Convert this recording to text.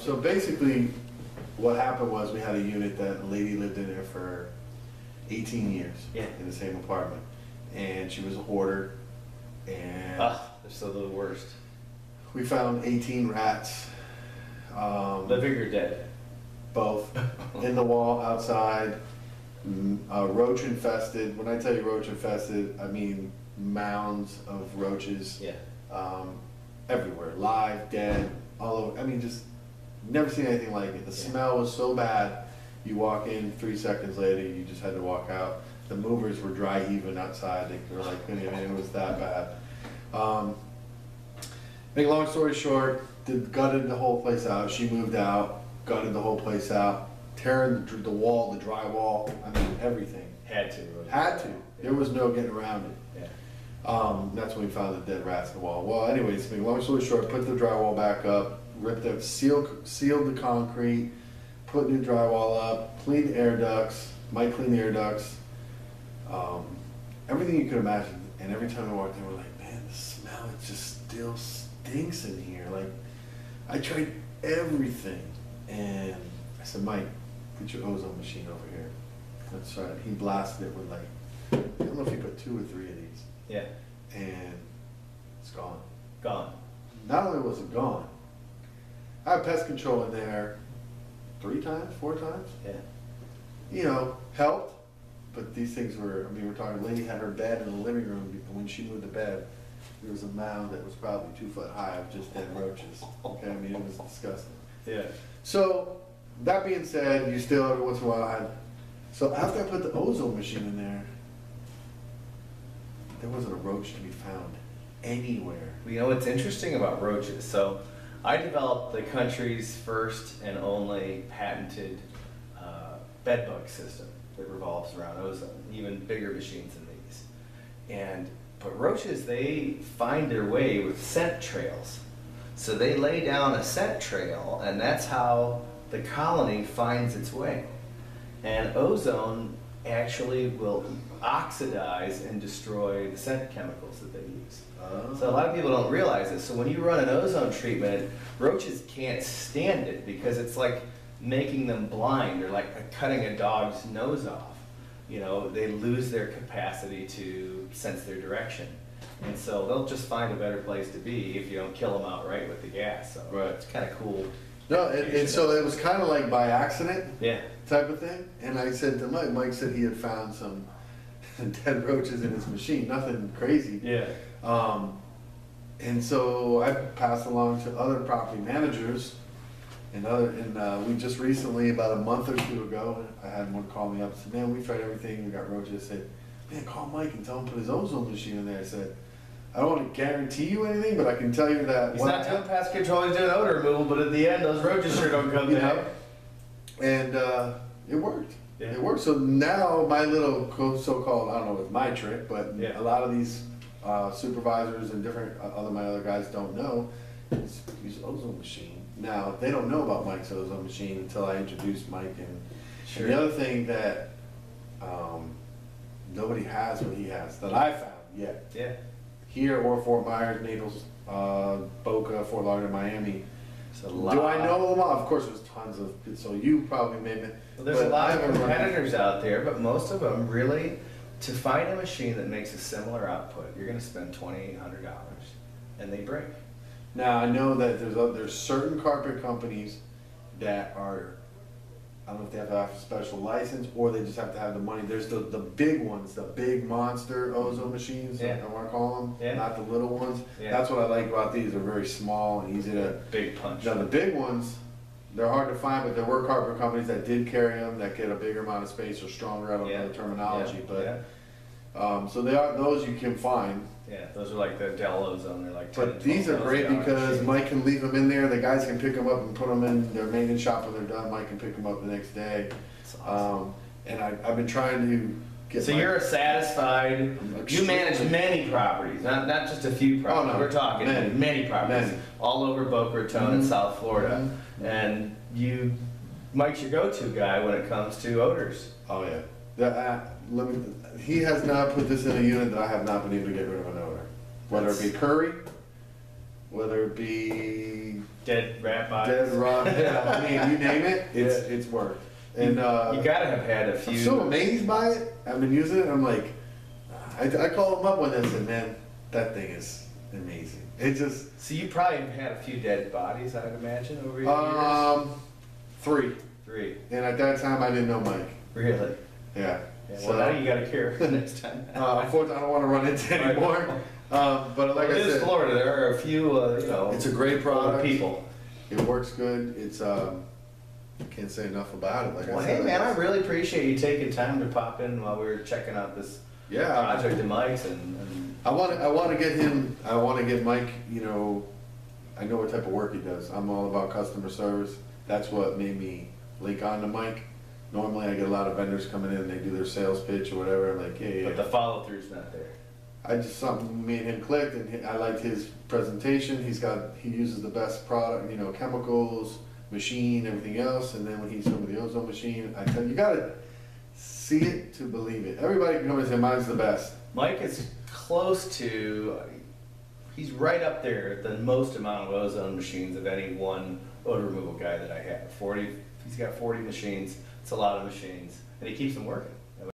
So basically, what happened was we had a unit that a lady lived in there for 18 years in the same apartment. And she was a hoarder. And they're so the worst. We found 18 rats. Living or dead? Both. In the wall, outside, roach infested. When I tell you roach infested, I mean mounds of roaches. Yeah. Everywhere, live, dead, all over. I mean, just never seen anything like it. The smell was so bad. You walk in, 3 seconds later, you just had to walk out. The movers were dry heaving outside. They were like, I mean, it was that bad. Make long story short, gutted the whole place out. She moved out, gutted the whole place out, tearing the wall, the drywall. I mean, everything. Had to. Had to. There was no getting around it. Yeah. That's when we found the dead rats in the wall. Well, anyways, make long story short, put the drywall back up, ripped it, sealed the concrete, put new drywall up, cleaned the air ducts. Mike cleaned the air ducts. Everything you could imagine. And every time we walked in, we're like, man, the smell, it just still stinks in here. Like, I tried everything. And I said, Mike, put your ozone machine over here. That's right. He blasted it with like, I don't know if he put 2 or 3 of these. Yeah. And it's gone. Gone. Not only was it gone, I had pest control in there 3 times, 4 times. Yeah. You know, helped. But these things were, I mean, we're talking, a lady had her bed in the living room, and when she moved the bed, there was a mound that was probably 2 foot high of just dead roaches. Okay, I mean, it was disgusting. Yeah. So, that being said, you still every once in a while had, so after I put the ozone machine in there wasn't a roach to be found anywhere. You know what's interesting about roaches? So, I developed the country's first and only patented bed bug system that revolves around ozone, even bigger machines than these. But roaches, they find their way with scent trails. So they lay down a scent trail, and that's how the colony finds its way. And ozone actually will oxidize and destroy the scent chemicals that they use. Oh. So a lot of people don't realize this. So when you run an ozone treatment, roaches can't stand it because it's like making them blind, or like cutting a dog's nose off. You know, they lose their capacity to sense their direction. And so they'll just find a better place to be if you don't kill them outright with the gas. So it's kind of cool. No, and so it was kind of like by accident type of thing. And I said to Mike said he had found some dead roaches in his machine, nothing crazy. Yeah. And so I passed along to other property managers. And we just recently, about a month or 2 ago, I had one call me up and said, man, we tried everything, we got roaches. I said, man, call Mike and tell him to put his ozone machine in there. I said, I don't want to guarantee you anything, but I can tell you that. He's not doing pest control, he's doing odor removal, but at the end, those roaches sure don't come down. And it worked. Yeah. It worked. So now my little so-called, I don't know if it's my trick, but a lot of these supervisors and different my other guys don't know, is use ozone machine. Now, they don't know about Mike's ozone machine until I introduced Mike. And the other thing that nobody has what he has, that I found yet, here or Fort Myers, Naples, Boca, Fort Lauderdale, Miami. Do I know them all? Of course, there's tons of, so you probably maybe. Well, there's a lot of competitors out there, but most of them really, to find a machine that makes a similar output, you're going to spend $2,800, and they break. Now, I know that there's certain carpet companies that are, I don't know if they have to have a special license or they just have to have the money. There's the big ones, the big monster ozone machines, I want to call them, not the little ones. That's what I like about these. They're very small and easy to... Big punch. Now, the big ones, they're hard to find, but there were carpet companies that did carry them that get a bigger amount of space or stronger, I don't know the terminology, but... so they are, those you can find. Yeah, those are like the Dell ozone. They're like 10, but these are great because Mike can leave them in there. The guys can pick them up and put them in their maintenance shop when they're done. Mike can pick them up the next day. That's awesome. And I've been trying to get. So you're satisfied. You manage many properties, not just a few properties. Oh, no. We're talking many properties all over Boca Raton and South Florida. And Mike's your go-to guy when it comes to odors. Oh yeah. He has not put this in a unit that I have not been able to get rid of an odor. Whether it be curry, whether it be Dead rat bodies. dead rock, yeah, I mean, you name it, it's worked. And You gotta have had a few. I'm so amazed by it. I've been using it. I'm like, I call him up one day and said, man, that thing is amazing. It just So you probably have had a few dead bodies, I'd imagine, over your years? 3. 3. And at that time, I didn't know Mike. Really? Yeah. Yeah, So, well, now you gotta care next time. unfortunately, I don't want to run into it anymore. But like Well, I it is said, Florida. There are a few, you know. it's a great product. People. It works good. It's can't say enough about it. Like Well, I said, hey man, I really appreciate you taking time to pop in while we were checking out this yeah. project of Mike's and I want to get him. I want to get Mike. You know, I know what type of work he does. I'm all about customer service. That's what made me link on to Mike. Normally, I get a lot of vendors coming in and they do their sales pitch or whatever. I'm like, hey, but the follow through's not there. I just something me and him clicked, and I liked his presentation. He uses the best product, you know, chemicals, machine, everything else. And then when he's from the ozone machine, I tell you, you gotta see it to believe it. Everybody can come and say mine's the best. Mike is close to, he's right up there, the most amount of ozone machines of any one odor removal guy that I have. He's got 40 machines. It's a lot of machines, and he keeps them working.